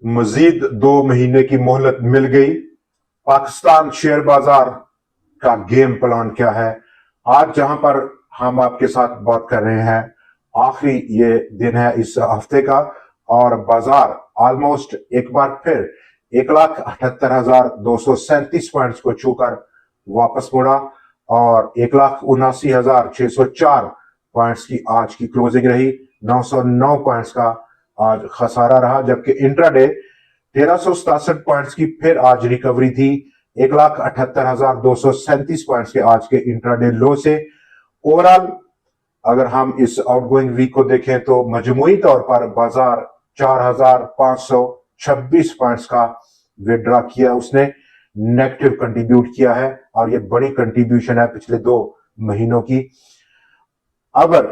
मजीद 2 महीने की मोहलत मिल गई। पाकिस्तान शेयर बाजार का गेम प्लान क्या है, आज जहां पर हम आपके साथ बात कर रहे हैं, आखिरी ये दिन है इस हफ्ते का और बाजार ऑलमोस्ट एक बार फिर 1,78,237 पॉइंट्स को छूकर वापस मुड़ा और 1,79,604 पॉइंट्स की आज की क्लोजिंग रही। 909 पॉइंट्स का आज खसारा रहा, जबकि इंट्राडे 1,367 पॉइंट्स की फिर आज रिकवरी थी 1,78,237 पॉइंट्स के आज के इंट्राडे लो से। ओवरऑल अगर हम इस आउटगोइंग वीक को देखें तो मजमूई तौर पर बाजार 4,526 पॉइंट्स का विड्रॉ किया, उसने नेगेटिव कंट्रीब्यूट किया है और ये बड़ी कंट्रीब्यूशन है पिछले 2 महीनों की। अगर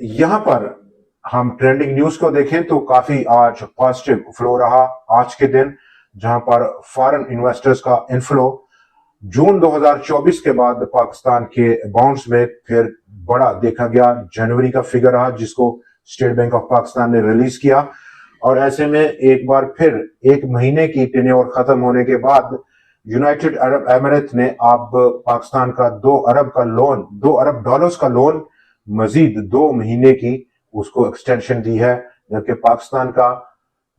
यहां पर हम ट्रेंडिंग न्यूज को देखें तो काफी आज पॉजिटिव फ्लो रहा आज के दिन, जहां पर फॉरेन इन्वेस्टर्स का इनफ्लो जून 2024 के बाद पाकिस्तान के बाउंड्स में फिर बड़ा देखा गया। जनवरी का फिगर रहा जिसको स्टेट बैंक ऑफ पाकिस्तान ने रिलीज किया और ऐसे में एक बार फिर 1 महीने की टेन्योर खत्म होने के बाद यूनाइटेड अरब एमिरेट ने अब पाकिस्तान का 2 अरब डॉलर्स का लोन मजीद 2 महीने की उसको एक्सटेंशन दी है, जबकि पाकिस्तान का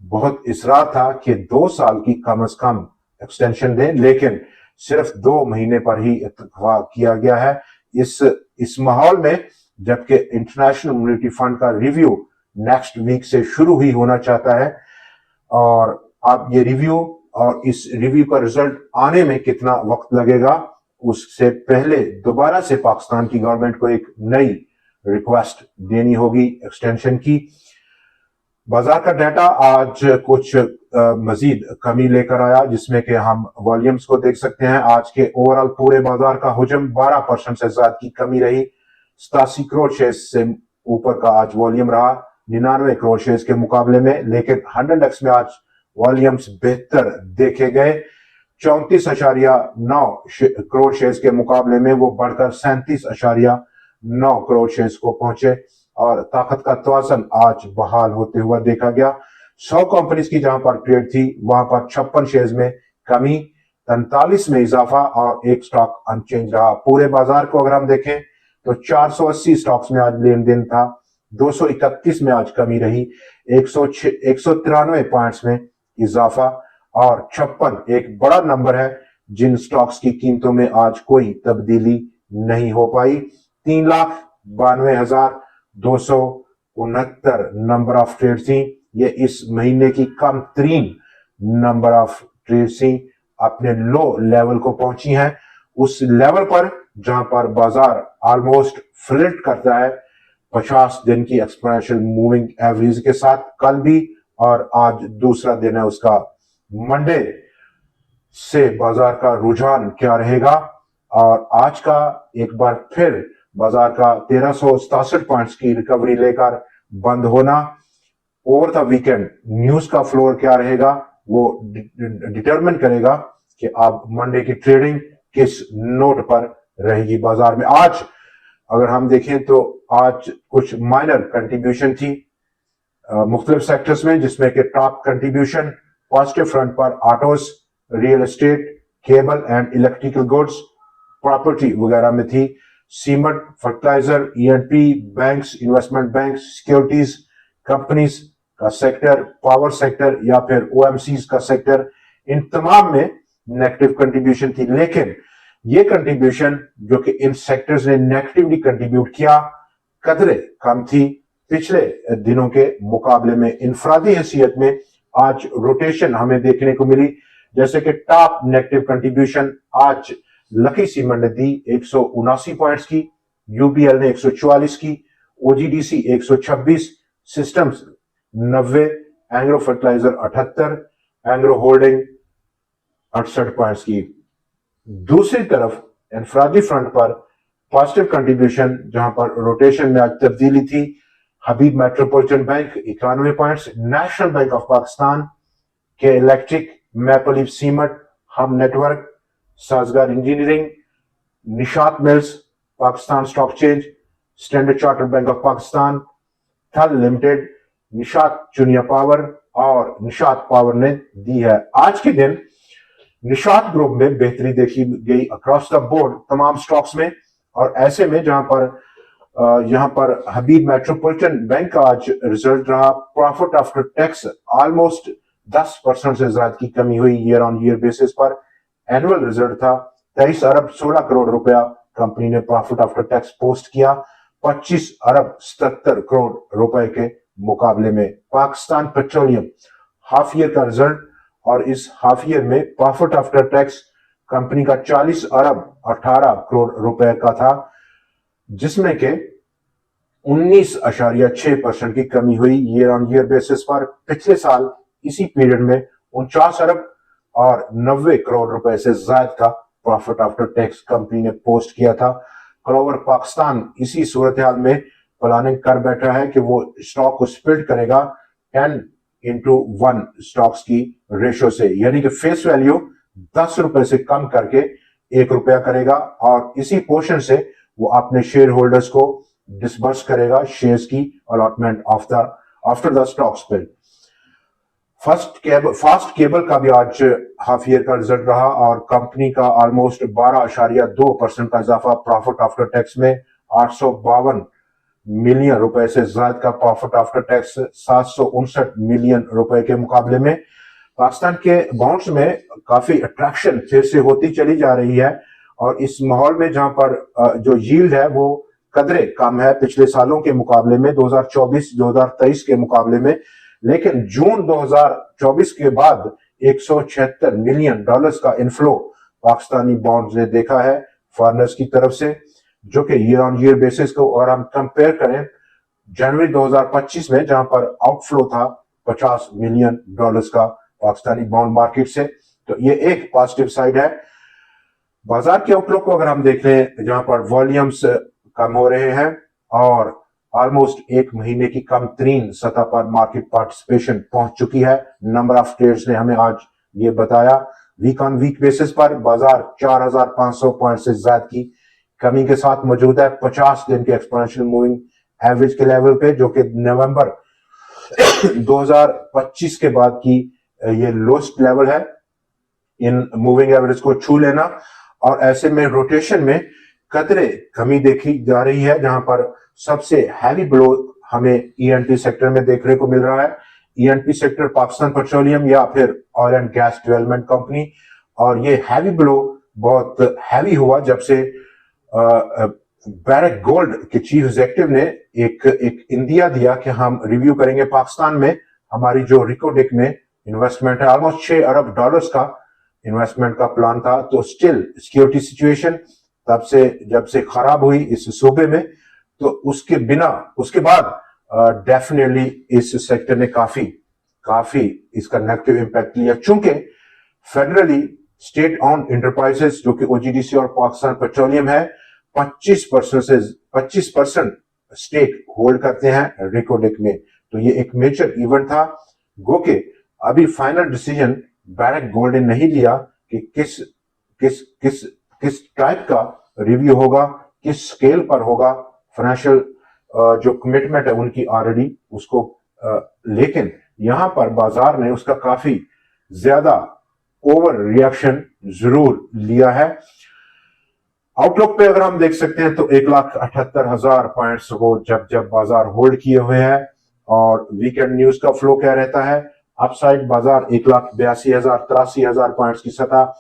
बहुत इसरार था कि 2 साल की कम से कम एक्सटेंशन दें, लेकिन सिर्फ 2 महीने पर ही इत्तेफाक किया गया है। इस माहौल में जबकि इंटरनेशनल मॉनेटरी फंड का रिव्यू नेक्स्ट वीक से शुरू ही होना चाहता है और अब ये रिव्यू और इस रिव्यू का रिजल्ट आने में कितना वक्त लगेगा, उससे पहले दोबारा से पाकिस्तान की गवर्नमेंट को एक नई रिक्वेस्ट देनी होगी एक्सटेंशन की। बाजार का डाटा आज कुछ मजीद कमी लेकर आया, जिसमें कि हम वॉल्यूम्स को देख सकते हैं। आज के ओवरऑल पूरे बाजार का हुजम 12% से ज्यादा की कमी रही। 87 करोड़ शेयर से ऊपर का आज वॉल्यूम रहा 99 करोड़ शेयर के मुकाबले में, लेकिन 100x में आज वॉल्यूम्स बेहतर देखे गए। 34.9 करोड़ शेयर के मुकाबले में वो बढ़कर 37.9 करोड़ शेयर को पहुंचे और ताकत का तवाज़ुन आज बहाल होते हुआ देखा गया। 100 कंपनीज की जहां पर ट्रेड थी वहां पर 56 शेयर्स में कमी, 43 में इजाफा और एक स्टॉक अनचेंज रहा। पूरे बाजार को अगर हम देखें तो 480 स्टॉक्स में आज लेन देन था, 231 में आज कमी रही, 193 पॉइंट्स में इजाफा और 56 एक बड़ा नंबर है जिन स्टॉक्स की कीमतों में आज कोई तब्दीली नहीं हो पाई। 3,92,269 नंबर ऑफ ट्रेड थी, ये इस महीने की कम तरीन नंबर ऑफ ट्रेड थी, अपने लो लेवल को पहुंची हैं, उस लेवल पर जहां पर बाजार ऑलमोस्ट फ्लिर्ट करता है 50 दिन की एक्सपोनेंशियल मूविंग एवरेज के साथ। कल भी और आज दूसरा दिन है उसका, मंडे से बाजार का रुझान क्या रहेगा और आज का एक बार फिर बाजार का 1367 पॉइंट्स की रिकवरी लेकर बंद होना। ओवर द वीकेंड न्यूज का फ्लोर क्या रहेगा वो डिटरमिन करेगा कि अब मंडे की ट्रेडिंग किस नोट पर रहेगी बाजार में। आज अगर हम देखें तो आज कुछ माइनर कंट्रीब्यूशन थी मुख्तलिफ सेक्टर्स में, जिसमें कि टॉप कंट्रीब्यूशन पॉजिटिव फ्रंट पर autos, real estate, cable and electrical goods, property वगैरह में थी। Cement, fertiliser, ENP, banks, investment bank, securities companies का सेक्टर, पावर सेक्टर या फिर ओएमसीज का सेक्टर, इन तमाम में नेगेटिव कंट्रीब्यूशन थी। लेकिन ये कंट्रीब्यूशन जो कि इन सेक्टर्स ने नेगेटिवली कंट्रीब्यूट किया कदरे कम थी पिछले दिनों के मुकाबले में। इनफरादी हैसियत में आज रोटेशन हमें देखने को मिली, जैसे कि टॉप नेगेटिव कंट्रीब्यूशन आज लकी सीमेंट ने दी 179 पॉइंट्स की, यूबीएल ने 144 की, OGDC 126, systems 90, Engro fertiliser 78, Engro holding 68 points की। दूसरी तरफ इनफरादी फ्रंट पर पॉजिटिव कंट्रीब्यूशन जहां पर रोटेशन में आज तब्दीली थी, Habib metropolitan bank 91 points, national bank of Pakistan K electric, maple leaf cement, Hum network, Sazgar engineering, Nishat mills, Pakistan stock exchange, standard chartered bank of Pakistan, थल लिमिटेड, निशात चुनिया पावर और निषाद पावर ने दी है। आज के दिन निषाद ग्रुप में बेहतरी देखी गई अक्रॉस द बोर्ड तमाम स्टॉक्स में, और ऐसे में जहां पर यहां पर हबीब मेट्रोपॉलिटन बैंक का आज रिजल्ट रहा। प्रॉफिट आफ्टर टैक्स ऑलमोस्ट 10% से ज्यादा की कमी हुई ईयर ऑन ईयर बेसिस पर। एनुअल रिजल्ट था 23 अरब 16 करोड़ रुपया कंपनी ने प्रॉफिट आफ्टर टैक्स पोस्ट किया, 25 अरब 77 करोड़ रुपए के मुकाबले में। पाकिस्तान पेट्रोलियम हाफ ईयर का रिजल्ट, और इस हाफ ईयर में प्रॉफिट आफ्टर टैक्स कंपनी का 40 अरब 18 करोड़ रुपए का था, जिसमें के 19.6% की कमी हुई ईयर ऑन ईयर बेसिस पर। पिछले साल इसी पीरियड में 49 अरब और 90 करोड़ रुपए से ज्यादा का प्रॉफिट आफ्टर टैक्स कंपनी ने पोस्ट किया था। क्लोवर पाकिस्तान इसी सूरत हाल में प्लानिंग कर बैठा है कि वो स्टॉक को स्प्लिट करेगा 10:1 स्टॉक्स की रेशो से, यानी कि फेस वैल्यू 10 रुपए से कम करके 1 रुपया करेगा, और इसी पोर्शन से वो अपने शेयर होल्डर्स को डिसबर्स करेगा शेयर्स की allotment after the stock split. Fast cable का भी आज हाफ ईयर का रिजल्ट रहा, और कंपनी का ऑलमोस्ट 12.2% का इजाफा प्रॉफिट आफ्टर टैक्स में। 852 मिलियन रुपए से ज्यादा का प्रॉफिट आफ्टर टैक्स 759 मिलियन रुपए के मुकाबले में। पाकिस्तान के बॉन्ड्स में काफी अट्रैक्शन फिर से होती चली जा रही है, और इस माहौल में जहां पर जो यील्ड है वो कदरे कम है पिछले सालों के मुकाबले में, 2024-2023 के मुकाबले में, लेकिन जून 2024 के बाद 176 मिलियन डॉलर्स का इनफ्लो पाकिस्तानी बॉन्ड्स ने देखा है फॉरेनर्स की तरफ से, जो कि ईयर ऑन ईयर बेसिस को अगर हम कंपेयर करें जनवरी 2025 में जहां पर आउटफ्लो था 50 मिलियन डॉलर्स का पाकिस्तानी बॉन्ड मार्केट से, तो ये एक पॉजिटिव साइड है। बाजार के आउटलुक को अगर हम देख लें, जहां पर वॉल्यूम्स कम हो रहे हैं और ऑलमोस्ट एक महीने की कम तरीन सतह पर मार्केट पार्टिसिपेशन पहुंच चुकी है। नंबर ऑफ ट्रेड्स ने हमें आज ये बताया। वीक ऑन वीक बेसिस पर बाजार 4500 पॉइंट से ज्यादा की कमी के साथ मौजूद है 50 दिन के एक्सपोनेंशियल मूविंग एवरेज के लेवल पे, जो कि नवंबर 2025 के बाद की ये लोएस्ट लेवल है इन मूविंग एवरेज को छू लेना। और ऐसे में रोटेशन में कतरे कमी देखी जा रही है, जहां पर सबसे हैवी ब्लो हमें ईएनपी सेक्टर में देखने को मिल रहा है। ईएनपी सेक्टर पाकिस्तान पेट्रोलियम या फिर oil and gas development company, और ये हैवी ब्लो बहुत हैवी हुआ जब से बैरक गोल्ड के चीफ एग्जीक्यूटिव ने एक इंदिया दिया कि हम रिव्यू करेंगे पाकिस्तान में हमारी जो रिकोडेक में इन्वेस्टमेंट है। ऑलमोस्ट 6 अरब डॉलर्स का इन्वेस्टमेंट का प्लान था, तो स्टिल सिक्योरिटी सिचुएशन तब से जब से खराब हुई इस सूबे में, तो उसके बाद डेफिनेटली इस सेक्टर ने काफी इसका नेगेटिव इम्पैक्ट लिया, चूंकि फेडरली स्टेट ऑन इंटरप्राइजेस जो कि ओजीडीसी और पाकिस्तान पेट्रोलियम है 25% स्टेक होल्ड करते हैं रिकोडेक में। तो ये एक मेजर इवेंट था, गो के अभी फाइनल डिसीजन बैरक गोल्ड ने नहीं लिया कि किस टाइप का रिव्यू होगा, किस स्केल पर होगा। फाइनेंशियल जो कमिटमेंट है उनकी ऑलरेडी उसको, लेकिन यहां पर बाजार ने उसका काफी ज्यादा ओवर रिएक्शन जरूर लिया है। आउटलुक पे अगर हम देख सकते हैं तो 1,78,000 पॉइंट्स को जब बाजार होल्ड किए हुए हैं, और वीकेंड न्यूज का फ्लो क्या रहता है, अपसाइड बाजार 1,82,000 83,000 पॉइंट्स की सतह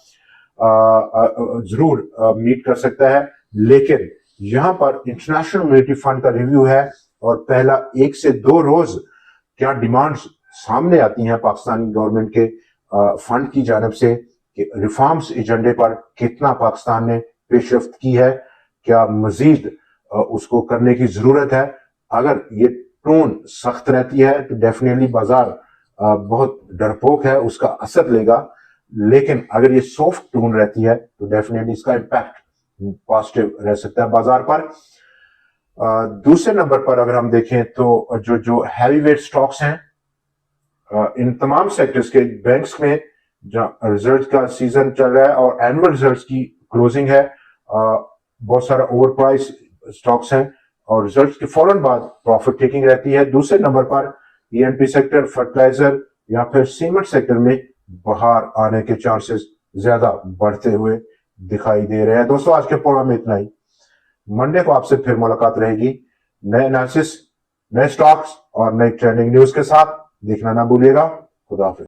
जरूर मीट कर सकता है। लेकिन यहां पर इंटरनेशनल मॉनेटरी फंड का रिव्यू है, और पहला 1 से 2 रोज क्या डिमांड्स सामने आती हैं पाकिस्तानी गवर्नमेंट के फंड की जानब से कि रिफॉर्म्स एजेंडे पर कितना पाकिस्तान ने पेशरफ्त की है, क्या मजीद उसको करने की जरूरत है। अगर ये टोन सख्त रहती है तो डेफिनेटली बाजार बहुत डरपोक है, उसका असर लेगा, लेकिन अगर ये सॉफ्ट टोन रहती है तो डेफिनेटली इसका इम्पैक्ट पॉजिटिव रह सकता है बाजार पर। दूसरे नंबर पर अगर हम देखें तो जो हैवी वेट स्टॉक्स हैं इन तमाम सेक्टर्स के, बैंक्स में जहां रिजल्ट का सीजन चल रहा है और एनुअल रिजल्ट्स की क्लोजिंग है, बहुत सारा ओवर प्राइस स्टॉक्स हैं और रिजल्ट्स के फौरन बाद प्रॉफिट टेकिंग रहती है। दूसरे नंबर पर ईएनपी सेक्टर, फर्टिलाइजर, या फिर सीमेंट सेक्टर में बाहर आने के चांसेस ज्यादा बढ़ते हुए दिखाई दे रहे हैं। दोस्तों, आज के प्रोग्राम में इतना ही। मंडे को आपसे फिर मुलाकात रहेगी नए एनालिसिस, नए स्टॉक्स और नई ट्रेंडिंग न्यूज के साथ। देखना ना भूलिएगा। खुदा हाफिज।